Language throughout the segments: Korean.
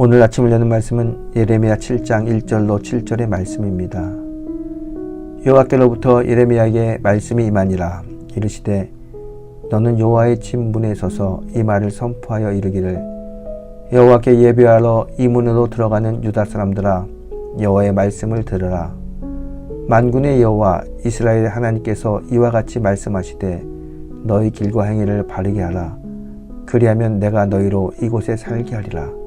오늘 아침을 여는 말씀은 예레미야 7장 1절로 7절의 말씀입니다. 여호와께로부터 예레미야에게 말씀이 임하니라. 이르시되 너는 여호와의 집 문에 서서 이 말을 선포하여 이르기를 여호와께 예배하러 이 문으로 들어가는 유다 사람들아, 여호와의 말씀을 들으라. 만군의 여호와 이스라엘의 하나님께서 이와 같이 말씀하시되 너희 길과 행위를 바르게 하라. 그리하면 내가 너희로 이곳에 살게 하리라.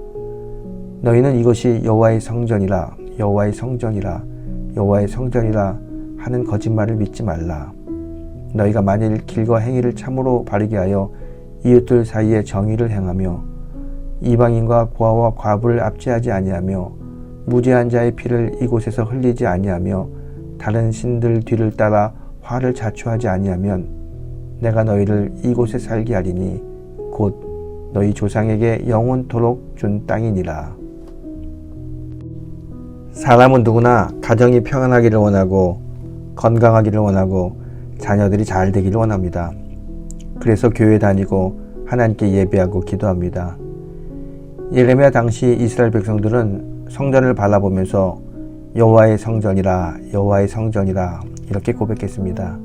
너희는 이것이 여호와의 성전이라, 여호와의 성전이라, 여호와의 성전이라 하는 거짓말을 믿지 말라. 너희가 만일 길과 행위를 참으로 바르게 하여 이웃들 사이에 정의를 행하며 이방인과 고아와 과부를 압제하지 아니하며 무죄한 자의 피를 이곳에서 흘리지 아니하며 다른 신들 뒤를 따라 화를 자초하지 아니하면 내가 너희를 이곳에 살게 하리니 곧 너희 조상에게 영원토록 준 땅이니라. 사람은 누구나 가정이 평안하기를 원하고 건강하기를 원하고 자녀들이 잘 되기를 원합니다. 그래서 교회 다니고 하나님께 예배하고 기도합니다. 예레미야 당시 이스라엘 백성들은 성전을 바라보면서 여호와의 성전이라, 여호와의 성전이라 이렇게 고백했습니다.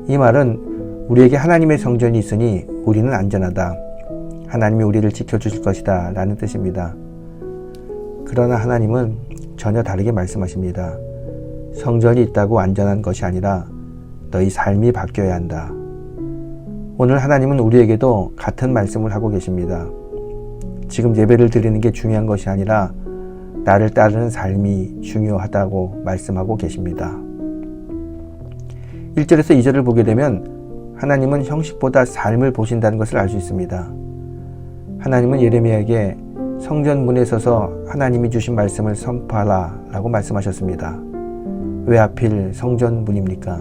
이 말은 우리에게 하나님의 성전이 있으니 우리는 안전하다. 하나님이 우리를 지켜주실 것이다 라는 뜻입니다. 그러나 하나님은 전혀 다르게 말씀하십니다. 성전이 있다고 안전한 것이 아니라 너희 삶이 바뀌어야 한다. 오늘 하나님은 우리에게도 같은 말씀을 하고 계십니다. 지금 예배를 드리는 게 중요한 것이 아니라 나를 따르는 삶이 중요하다고 말씀하고 계십니다. 1절에서 2절을 보게 되면 하나님은 형식보다 삶을 보신다는 것을 알 수 있습니다. 하나님은 예레미야에게 성전 문에 서서 하나님이 주신 말씀을 선포하라 라고 말씀하셨습니다. 왜 하필 성전 문입니까?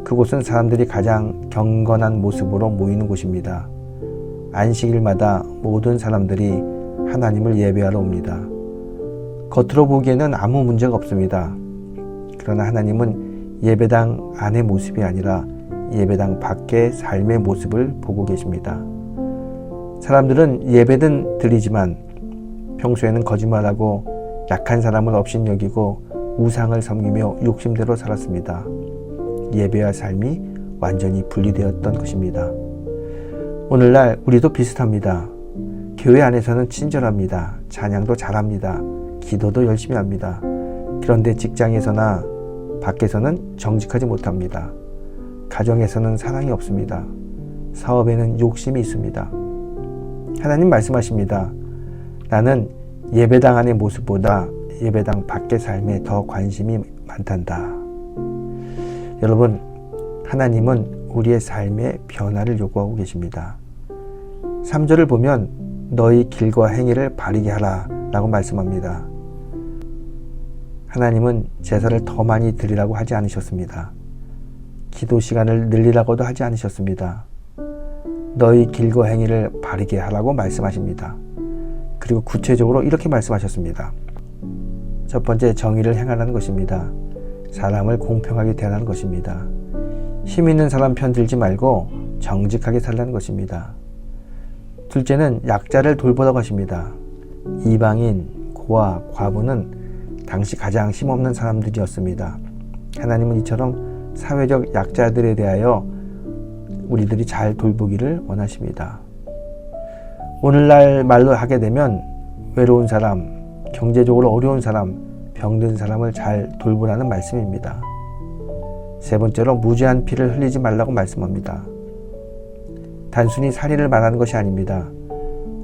그곳은 사람들이 가장 경건한 모습으로 모이는 곳입니다. 안식일마다 모든 사람들이 하나님을 예배하러 옵니다. 겉으로 보기에는 아무 문제가 없습니다. 그러나 하나님은 예배당 안의 모습이 아니라 예배당 밖의 삶의 모습을 보고 계십니다. 사람들은 예배는 드리지만 평소에는 거짓말하고 약한 사람을 업신여기고 우상을 섬기며 욕심대로 살았습니다. 예배와 삶이 완전히 분리되었던 것입니다. 오늘날 우리도 비슷합니다. 교회 안에서는 친절합니다. 찬양도 잘합니다. 기도도 열심히 합니다. 그런데 직장에서나 밖에서는 정직하지 못합니다. 가정에서는 사랑이 없습니다. 사업에는 욕심이 있습니다. 하나님 말씀하십니다. 나는 예배당 안의 모습보다 예배당 밖의 삶에 더 관심이 많단다. 여러분, 하나님은 우리의 삶의 변화를 요구하고 계십니다. 3절을 보면 너희 길과 행위를 바르게 하라 라고 말씀합니다. 하나님은 제사를 더 많이 드리라고 하지 않으셨습니다. 기도 시간을 늘리라고도 하지 않으셨습니다. 너희 길과 행위를 바르게 하라고 말씀하십니다. 그리고 구체적으로 이렇게 말씀하셨습니다. 첫 번째, 정의를 행하라는 것입니다. 사람을 공평하게 대하는 것입니다. 힘 있는 사람 편들지 말고 정직하게 살라는 것입니다. 둘째는 약자를 돌보라고 하십니다. 이방인, 고아, 과부는 당시 가장 힘없는 사람들이었습니다. 하나님은 이처럼 사회적 약자들에 대하여 우리들이 잘 돌보기를 원하십니다. 오늘날 말로 하게 되면 외로운 사람, 경제적으로 어려운 사람, 병든 사람을 잘 돌보라는 말씀입니다. 세 번째로 무죄한 피를 흘리지 말라고 말씀합니다. 단순히 살인을 말하는 것이 아닙니다.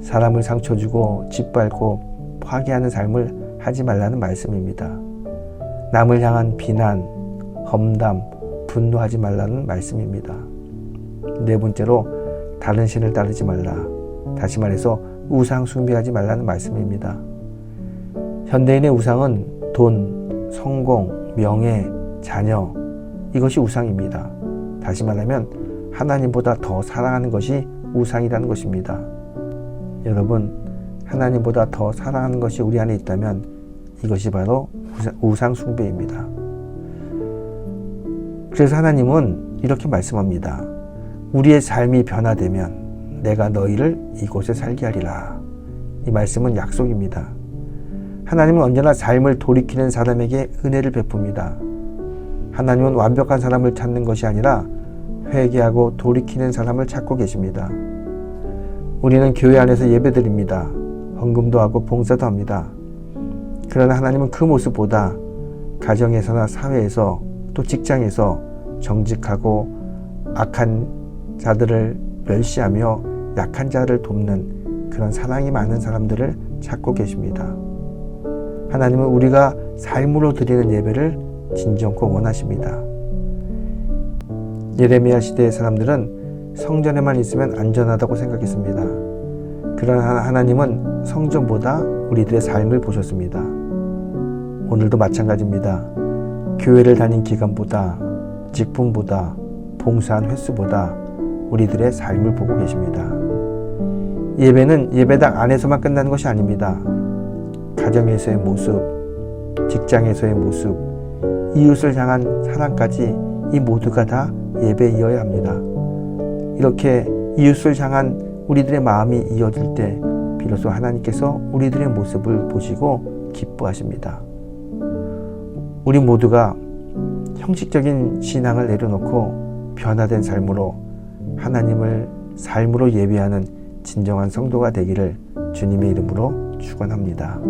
사람을 상처 주고 짓밟고 파괴하는 삶을 하지 말라는 말씀입니다. 남을 향한 비난, 험담, 분노하지 말라는 말씀입니다. 네 번째로 다른 신을 따르지 말라. 다시 말해서 우상 숭배하지 말라는 말씀입니다. 현대인의 우상은 돈, 성공, 명예, 자녀, 이것이 우상입니다. 다시 말하면 하나님보다 더 사랑하는 것이 우상이라는 것입니다. 여러분, 하나님보다 더 사랑하는 것이 우리 안에 있다면 이것이 바로 우상 숭배입니다. 그래서 하나님은 이렇게 말씀합니다. 우리의 삶이 변화되면 내가 너희를 이곳에 살게 하리라. 이 말씀은 약속입니다. 하나님은 언제나 삶을 돌이키는 사람에게 은혜를 베풉니다. 하나님은 완벽한 사람을 찾는 것이 아니라 회개하고 돌이키는 사람을 찾고 계십니다. 우리는 교회 안에서 예배드립니다. 헌금도 하고 봉사도 합니다. 그러나 하나님은 그 모습보다 가정에서나 사회에서 또 직장에서 정직하고 악한 자들을 멸시하며 약한 자를 돕는 그런 사랑이 많은 사람들을 찾고 계십니다. 하나님은 우리가 삶으로 드리는 예배를 진정코 원하십니다. 예레미야 시대의 사람들은 성전에만 있으면 안전하다고 생각했습니다. 그러나 하나님은 성전보다 우리들의 삶을 보셨습니다. 오늘도 마찬가지입니다. 교회를 다닌 기간보다, 직분보다, 봉사한 횟수보다 우리들의 삶을 보고 계십니다. 예배는 예배당 안에서만 끝나는 것이 아닙니다. 가정에서의 모습, 직장에서의 모습, 이웃을 향한 사랑까지 이 모두가 다 예배이어야 합니다. 이렇게 이웃을 향한 우리들의 마음이 이어질 때 비로소 하나님께서 우리들의 모습을 보시고 기뻐하십니다. 우리 모두가 형식적인 신앙을 내려놓고 변화된 삶으로 하나님을 삶으로 예배하는 진정한 성도가 되기를 주님의 이름으로 축원합니다.